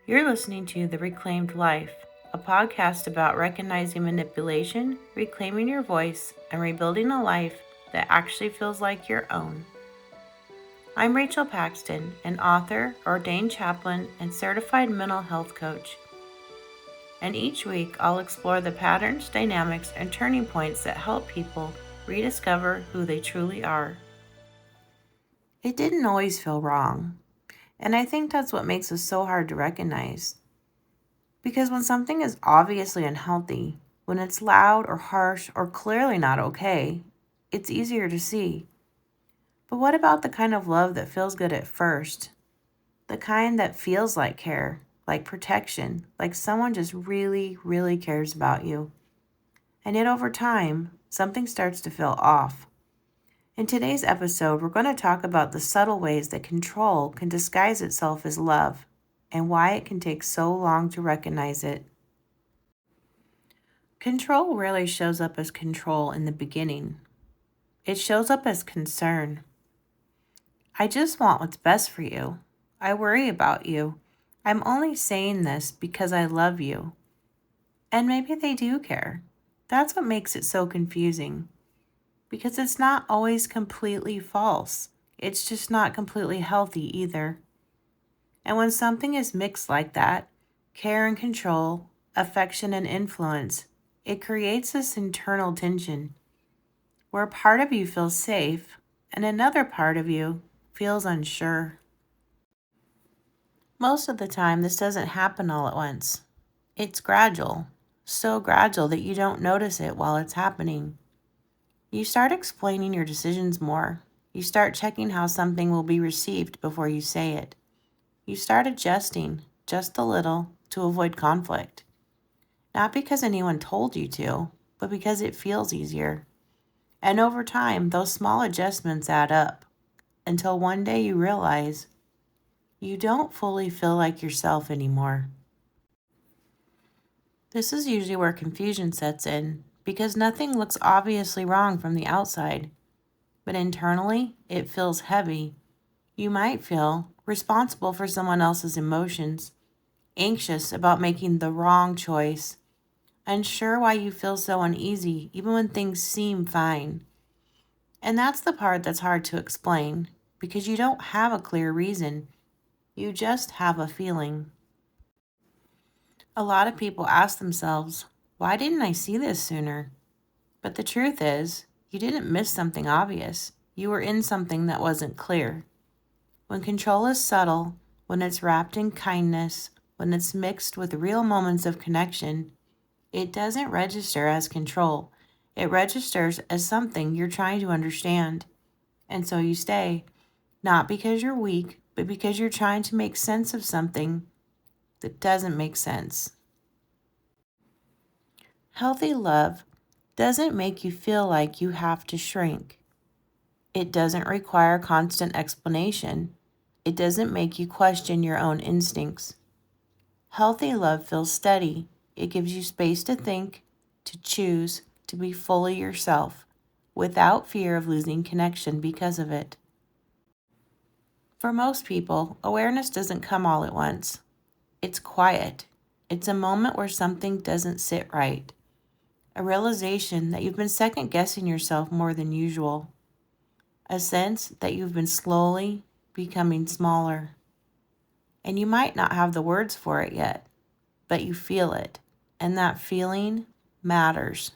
You're listening to The Reclaimed Life, a podcast about recognizing manipulation, reclaiming your voice, and rebuilding a life that actually feels like your own. I'm Rachel Paxton, an author, ordained chaplain, and certified mental health coach. And each week I'll explore the patterns, dynamics, and turning points that help people rediscover who they truly are. It didn't always feel wrong, and I think that's what makes it so hard to recognize. Because when something is obviously unhealthy, when it's loud or harsh or clearly not okay, it's easier to see. But what about the kind of love that feels good at first? The kind that feels like care, like protection, like someone just really, really cares about you. And yet over time, something starts to feel off. In today's episode, we're going to talk about the subtle ways that control can disguise itself as love and why it can take so long to recognize it. Control rarely shows up as control in the beginning. It shows up as concern. I just want what's best for you. I worry about you. I'm only saying this because I love you. And maybe they do care. That's what makes it so confusing. Because it's not always completely false. It's just not completely healthy either. And when something is mixed like that, care and control, affection and influence, it creates this internal tension where part of you feels safe and another part of you feels unsure. Most of the time, this doesn't happen all at once. It's gradual, so gradual that you don't notice it while it's happening. You start explaining your decisions more. You start checking how something will be received before you say it. You start adjusting, just a little, to avoid conflict. Not because anyone told you to, but because it feels easier. And over time, those small adjustments add up until one day you realize you don't fully feel like yourself anymore. This is usually where confusion sets in because nothing looks obviously wrong from the outside, but internally it feels heavy. You might feel responsible for someone else's emotions, anxious about making the wrong choice, unsure why you feel so uneasy even when things seem fine. And that's the part that's hard to explain because you don't have a clear reason. You just have a feeling. A lot of people ask themselves, why didn't I see this sooner? But the truth is, you didn't miss something obvious. You were in something that wasn't clear. When control is subtle, when it's wrapped in kindness, when it's mixed with real moments of connection, it doesn't register as control. It registers as something you're trying to understand. And so you stay, not because you're weak, but because you're trying to make sense of something that doesn't make sense. Healthy love doesn't make you feel like you have to shrink. It doesn't require constant explanation. It doesn't make you question your own instincts. Healthy love feels steady. It gives you space to think, to choose, to be fully yourself, without fear of losing connection because of it. For most people, awareness doesn't come all at once. It's quiet. It's a moment where something doesn't sit right. A realization that you've been second guessing yourself more than usual. A sense that you've been slowly becoming smaller. And you might not have the words for it yet, but you feel it. And that feeling matters.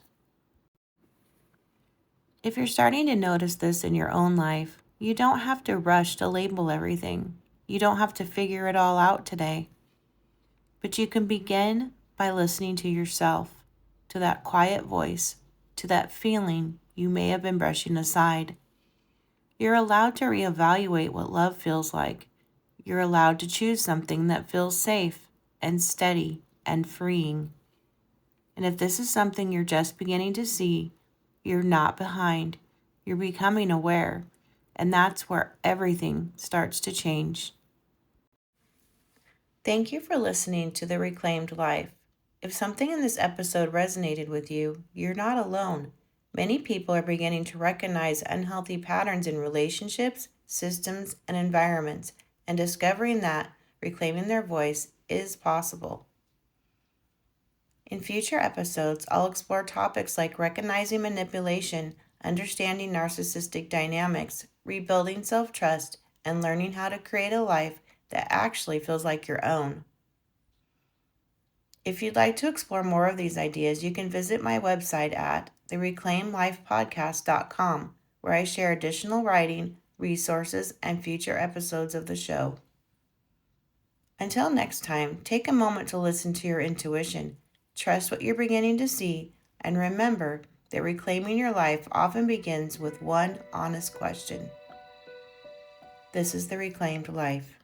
If you're starting to notice this in your own life, you don't have to rush to label everything. You don't have to figure it all out today. But you can begin by listening to yourself, to that quiet voice, to that feeling you may have been brushing aside. You're allowed to reevaluate what love feels like. You're allowed to choose something that feels safe and steady and freeing. And if this is something you're just beginning to see, you're not behind. You're becoming aware. And that's where everything starts to change. Thank you for listening to The Reclaimed Life. If something in this episode resonated with you, you're not alone. Many people are beginning to recognize unhealthy patterns in relationships, systems, and environments, and discovering that reclaiming their voice is possible. In future episodes, I'll explore topics like recognizing manipulation, understanding narcissistic dynamics, rebuilding self-trust, and learning how to create a life that actually feels like your own. If you'd like to explore more of these ideas, you can visit my website at thereclaimedlifepodcast.com, where I share additional writing, resources, and future episodes of the show. Until next time, take a moment to listen to your intuition, trust what you're beginning to see, and remember that reclaiming your life often begins with one honest question. This is The Reclaimed Life.